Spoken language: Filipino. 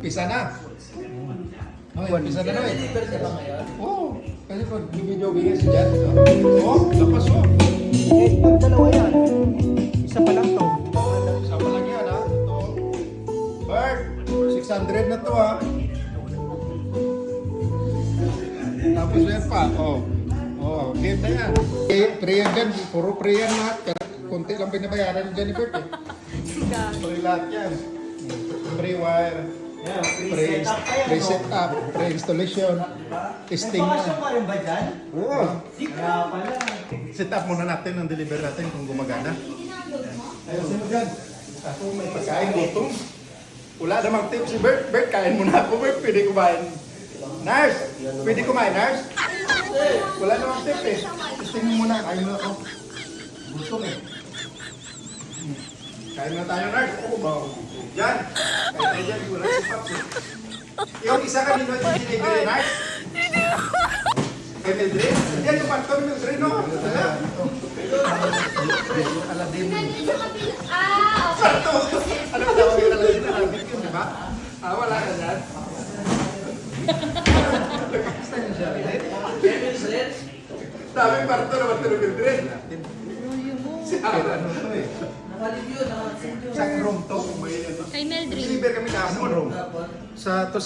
Pisa na. Okay, pisa na rin. Oo. Kasi pag bumidyo-bigay si Jan. Oo, lapas o. Eh, pag dalawa yan, isa pa lang to. Isa pa lang yan ha. Ito. Bert, 600 na to ha. Tapos yan pa. Oh, game na yan. Pre yan dyan. Puro pre yan lahat. Kunti lang binabayaran ni Jennifer eh. Pre lahat yan. Pre-wire. Yeah, pre-setup pa yan. Pre-setup. Pre-installation. Testing na. Bakasyon pa rin ba dyan? Oo. Kaya pala. Set up muna natin ang deliver natin kung gumagana. Ayun, sino dyan? Ako may pagkain, gutom. Wala namang tip si Bert. Bert, kain muna ako, Bert. Pwede kumain. Nurse! Pwede kumain, Nurse? Wala namang tip eh. Testing mo muna. Kain mo ako. Gutom eh. Kain na tayo, Nurse. Oo ba? Yan. Kain tayo dyan. Wala si Paps eh. Yung isa kanino yung delivery, Nurse? Kay Mildred? Yan yung pastor Mildred, no? Wala. Aladdin. Sarto! Ano ba tawag yung Aladdin? Aladdin yun, di ba? Wala ka dyan. Basta yun siya, Mildred? Daming parto naman ito ng Mildred. Si ano to eh. Sa room to. Kay Mildred. Deliver kami kahapon. Sa to